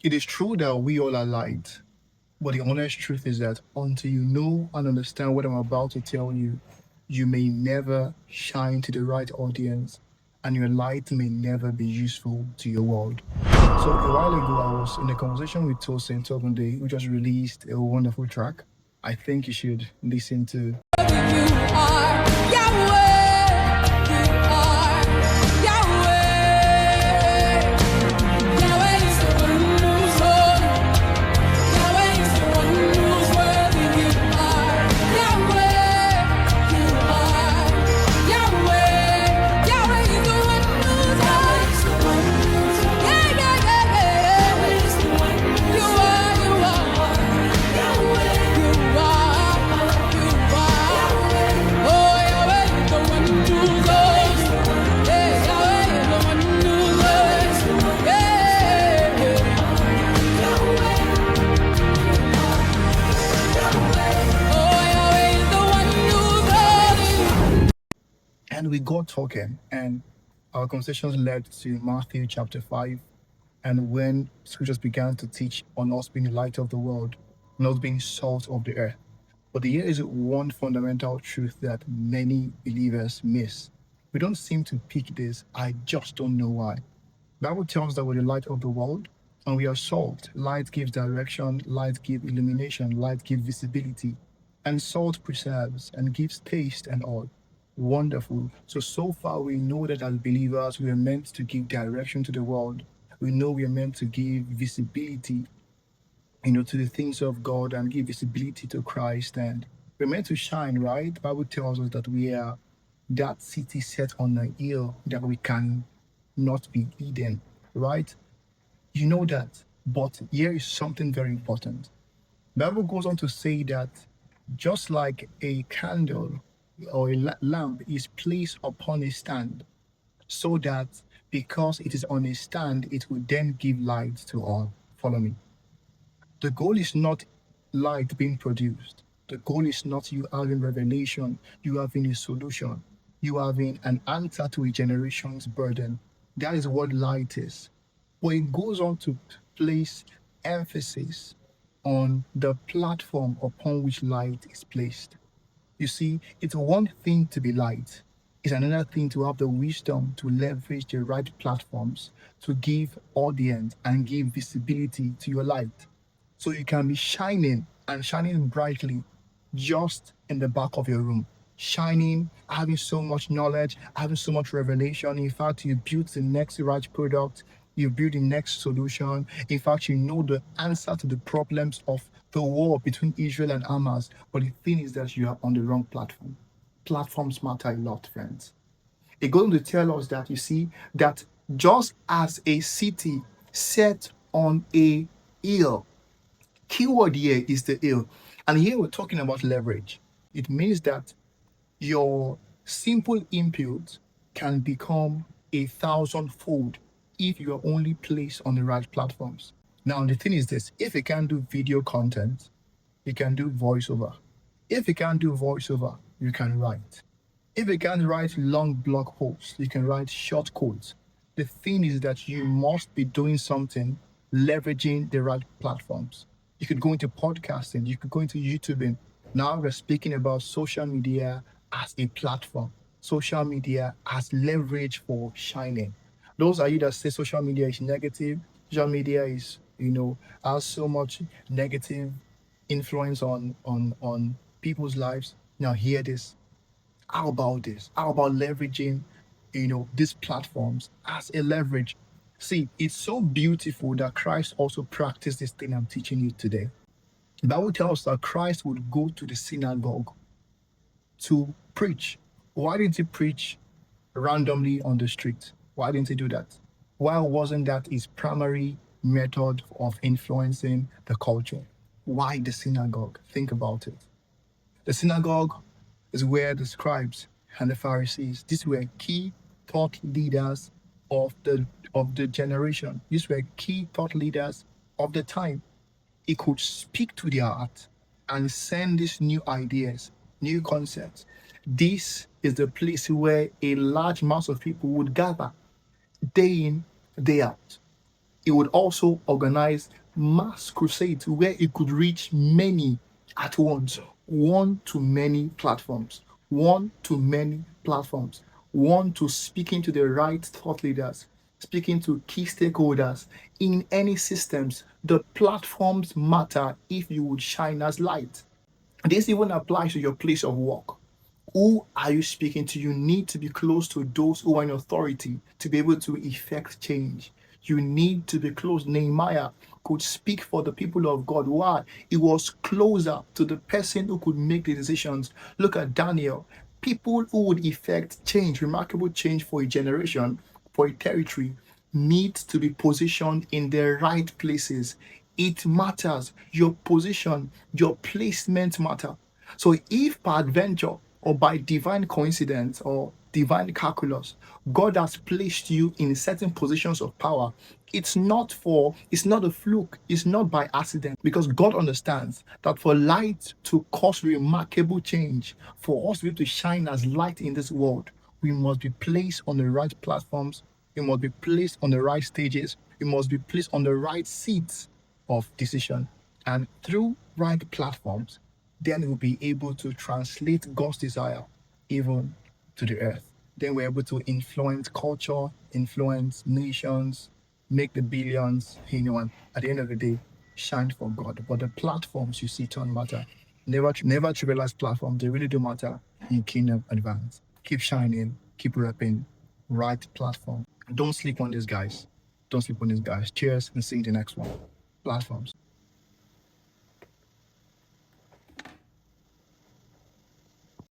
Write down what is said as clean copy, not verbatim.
It is true that we all are light, but the honest truth is that until you know and understand what I'm about to tell you, you may never shine to the right audience and your light may never be useful to your world. So a while ago, I was in a conversation with Tosin Togunde, who just released a wonderful track. I think you should listen to. You are Yahweh. You are Yahweh. Yahweh is the one who's holy. Yahweh is the one who's worthy. You are Yahweh. You are Yahweh. Yahweh is the one who's holy. Yeah, yeah, yeah, yeah. Yahweh is the one who's you are, you are. Yahweh. You are, you are. Oh, Yahweh is the one who's holy. Yeah, Yahweh is the one who's holy. Yeah, oh, Yahweh is the one who's holy. And we got talking, and our conversations led to Matthew chapter 5. And when scriptures began to teach on us being the light of the world, not being salt of the earth. But here is one fundamental truth that many believers miss. We don't seem to pick this. I just don't know why. The Bible tells us that we're the light of the world and we are salt. Light gives direction, light gives illumination, light gives visibility. And salt preserves and gives taste and all. Wonderful. So far we know that as believers, we are meant to give direction to the world. We know we are meant to give visibility, to the things of God and give visibility to Christ. And we're meant to shine, right? The Bible tells us that we are that city set on a hill that we can not be hidden, right? You know that. But here is something very important. The Bible goes on to say that just like a candle or a lamp is placed upon a stand, so that because it is on a stand, it will then give light to all. Follow me. The goal is not light being produced. The goal is not you having revelation, you having a solution, you having an answer to a generation's burden. That is what light is. But it goes on to place emphasis on the platform upon which light is placed. You see, it's one thing to be light. It's another thing to have the wisdom to leverage the right platforms to give audience and give visibility to your light. So you can be shining and shining brightly just in the back of your room. Shining, having so much knowledge, having so much revelation. In fact, you built the next right product, you build the next solution. In fact, you know the answer to the problems of the war between Israel and Hamas. But the thing is that you are on the wrong platform. Platforms matter a lot, friends. It's going to tell us that, you see, that just as a city set on a hill, keyword here is the hill. And here we're talking about leverage. It means that your simple input can become 1,000-fold if you are only placed on the right platforms. Now, the thing is this: if you can do video content, you can do voiceover. If you can't do voiceover, you can write. If you can't write long blog posts, you can write short codes. The thing is that you must be doing something leveraging the right platforms. You could go into podcasting, you could go into YouTubing. Now we're speaking about social media as a platform, social media as leverage for shining. Those are you that say social media is negative, social media is, has so much negative influence on people's lives. Now hear this. How about this? How about leveraging, these platforms as a leverage? See, it's so beautiful that Christ also practiced this thing I'm teaching you today. The Bible tells us that Christ would go to the synagogue to preach. Why didn't he preach randomly on the street? Why didn't he do that? Why wasn't that his primary method of influencing the culture? Why the synagogue? Think about it. The synagogue is where the scribes and the Pharisees, these were key thought leaders of the generation. These were key thought leaders of the time. He could speak to their heart and send these new ideas, new concepts. This is the place where a large mass of people would gather day in, day out. He would also organize mass crusades where he could reach many at once, one to many platforms, one to many platforms, one to speaking to the right thought leaders, speaking to key stakeholders in any systems. The platforms matter if you would shine as light. This even applies to your place of work. Who are you speaking to? You need to be close to those who are in authority to be able to effect change. You need to be close. Nehemiah could speak for the people of God. Why? He was closer to the person who could make the decisions. Look at Daniel. People who would effect change, remarkable change for a generation, for a territory, need to be positioned in the right places. It matters. Your position, your placement matter. So if by adventure or by divine coincidence or divine calculus, God has placed you in certain positions of power, it's not a fluke, it's not by accident, because God understands that for light to cause remarkable change, for us to be able to shine as light in this world, we must be placed on the right platforms, we must be placed on the right stages, we must be placed on the right seats of decision. And through right platforms, then we'll be able to translate God's desire even to the earth. Then we're able to influence culture, influence nations, make the billions, and at the end of the day, shine for God. But the platforms you see don't matter. Never trivialize platforms. They really do matter in kingdom advance. Keep shining, keep repping, right platform. Don't sleep on these guys. Don't sleep on these guys. Cheers and see you in the next one. Platforms.